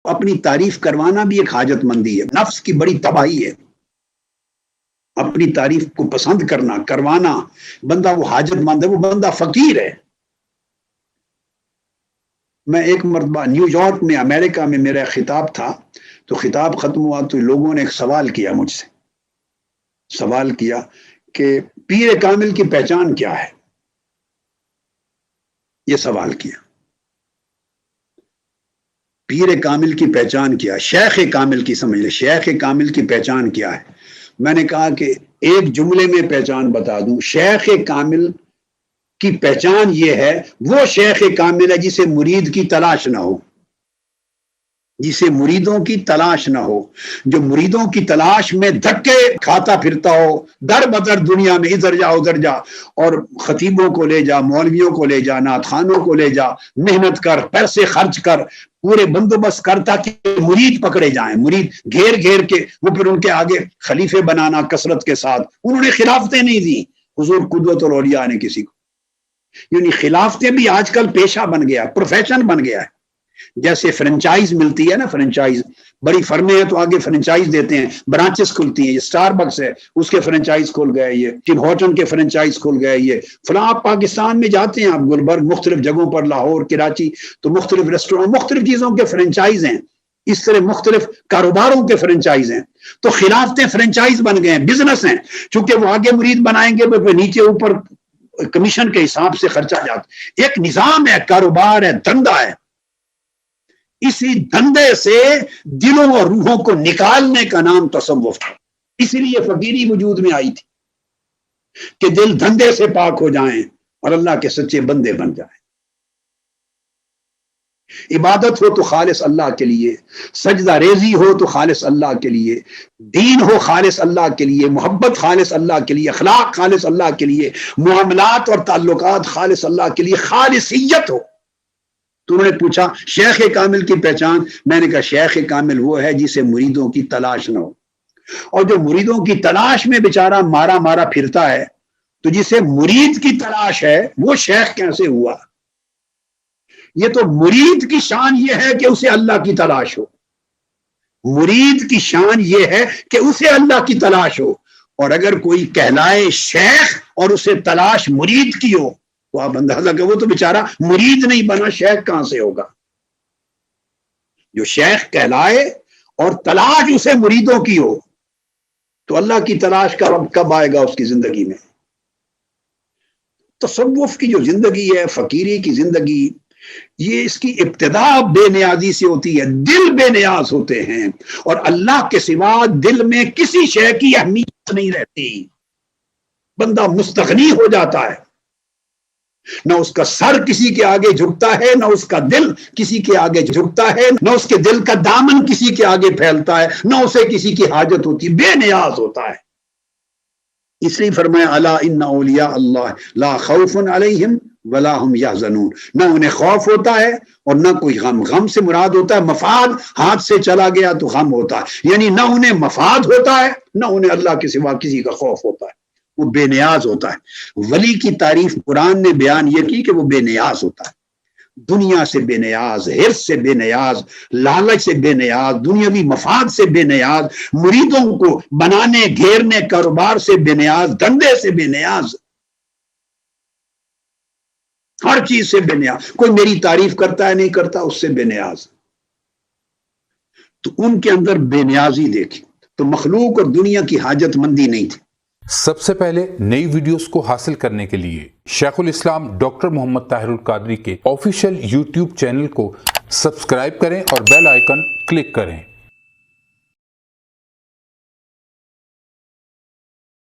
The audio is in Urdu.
اپنی تعریف کروانا بھی ایک حاجت مندی ہے، نفس کی بڑی تباہی ہے۔ اپنی تعریف کو پسند کروانا، بندہ وہ حاجت مند ہے، وہ بندہ فقیر ہے۔ میں ایک مرتبہ نیو یارک میں امریکہ میں میرا خطاب تھا، تو خطاب ختم ہوا تو لوگوں نے ایک سوال کیا مجھ سے، سوال کیا کہ پیر کامل کی پہچان کیا ہے؟ یہ سوال کیا، پیر کامل کی پہچان کیا، شیخ کامل کی، سمجھ لے شیخ کامل کی پہچان کیا ہے؟ میں نے کہا کہ ایک جملے میں پہچان بتا دوں، شیخ کامل کی پہچان یہ ہے، وہ شیخ کامل ہے جسے مرید کی تلاش نہ ہو، جسے مریدوں کی تلاش نہ ہو، جو مریدوں کی تلاش میں دھکے کھاتا پھرتا ہو در بدر دنیا میں، ادھر جا ادھر جا، اور خطیبوں کو لے جا، مولویوں کو لے جا، نعت خوانوں کو لے جا، محنت کر، پیسے خرچ کر، پورے بندوبست کرتا کہ مرید پکڑے جائیں، مرید گھیر گھیر کے وہ پھر ان کے آگے خلیفے بنانا کثرت کے ساتھ۔ انہوں نے خلافتیں نہیں دی حضور قدوۃ الاولیاء نے کسی کو، یعنی خلافتیں بھی آج کل پیشہ بن گیا، پروفیشن بن گیا ہے۔ جیسے فرنچائز ملتی ہے نا، فرنچائز بڑی فرمیں ہیں تو آگے فرنچائز دیتے ہیں، برانچز کھلتی ہیں، یہ سٹار بکس ہے اس کے فرنچائز کھل گئے، یہ ٹم ہارٹن کے فرنچائز کھل گئے، یہ فلاں۔ آپ پاکستان میں جاتے ہیں، آپ گلبرگ مختلف جگہوں پر، لاہور، کراچی، تو مختلف ریسٹورینٹ، مختلف چیزوں کے فرنچائز ہیں، اس طرح مختلف کاروباروں کے فرنچائز ہیں۔ تو خلافتیں فرنچائز بن گئے ہیں، بزنس ہیں، چونکہ وہ آگے مرید بنائیں گے وہ نیچے اوپر کمیشن کے حساب سے خرچہ جاتا، ایک نظام ہے، کاروبار ہے، دھندا ہے۔ اسی دھندے سے دلوں اور روحوں کو نکالنے کا نام تصوف تھا، اسی لیے فقیری وجود میں آئی تھی کہ دل دھندے سے پاک ہو جائیں اور اللہ کے سچے بندے بن جائیں۔ عبادت ہو تو خالص اللہ کے لیے، سجدہ ریزی ہو تو خالص اللہ کے لیے، دین ہو خالص اللہ کے لیے، محبت خالص اللہ کے لیے، اخلاق خالص اللہ کے لیے، معاملات اور تعلقات خالص اللہ کے لیے، خالصیت ہو۔ تو انہوں نے پوچھا شیخ کامل کی پہچان، میں نے کہا شیخ کامل وہ ہے جسے مریدوں کی تلاش نہ ہو، اور جو مریدوں کی تلاش میں بیچارہ مارا مارا پھرتا ہے، تو جسے مرید کی تلاش ہے وہ شیخ کیسے ہوا؟ یہ تو مرید کی شان یہ ہے کہ اسے اللہ کی تلاش ہو، مرید کی شان یہ ہے کہ اسے اللہ کی تلاش ہو، اور اگر کوئی کہلائے شیخ اور اسے تلاش مرید کی ہو تو آپ اندازہ کہ وہ تو بیچارہ مرید نہیں بنا، شیخ کہاں سے ہوگا؟ جو شیخ کہلائے اور تلاش اسے مریدوں کی ہو تو اللہ کی تلاش کا وقت کب آئے گا اس کی زندگی میں؟ تصوف کی جو زندگی ہے، فقیری کی زندگی، یہ اس کی ابتدا بے نیازی سے ہوتی ہے، دل بے نیاز ہوتے ہیں، اور اللہ کے سوا دل میں کسی شے کی اہمیت نہیں رہتی، بندہ مستغنی ہو جاتا ہے، نہ اس کا سر کسی کے آگے جھکتا ہے، نہ اس کا دل کسی کے آگے جھکتا ہے، نہ اس کے دل کا دامن کسی کے آگے پھیلتا ہے، نہ اسے کسی کی حاجت ہوتی، بے نیاز ہوتا ہے۔ اس لیے فرمایا الا ان اولیاء اللہ لا خوف علیہم ولا هم یحزنون، نہ انہیں خوف ہوتا ہے اور نہ کوئی غم۔ غم سے مراد ہوتا ہے مفاد، ہاتھ سے چلا گیا تو غم ہوتا ہے، یعنی نہ انہیں مفاد ہوتا ہے نہ انہیں اللہ کے سوا کسی کا خوف ہوتا ہے، وہ بے نیاز ہوتا ہے۔ ولی کی تعریف قرآن نے بیان یہ کی کہ وہ بے نیاز ہوتا ہے، دنیا سے بے نیاز، حرص سے بے نیاز، لالچ سے بے نیاز، دنیاوی مفاد سے بے نیاز، مریدوں کو بنانے گھیرنے کاروبار سے بے نیاز، دھندے سے بے نیاز، ہر چیز سے بے نیاز۔ کوئی میری تعریف کرتا ہے نہیں کرتا، اس سے بے نیاز۔ تو ان کے اندر بے نیازی دیکھی، تو مخلوق اور دنیا کی حاجت مندی نہیں تھی۔ سب سے پہلے نئی ویڈیوز کو حاصل کرنے کے لیے شیخ الاسلام ڈاکٹر محمد طاہر القادری کے آفیشیل یوٹیوب چینل کو سبسکرائب کریں اور بیل آئیکن کلک کریں۔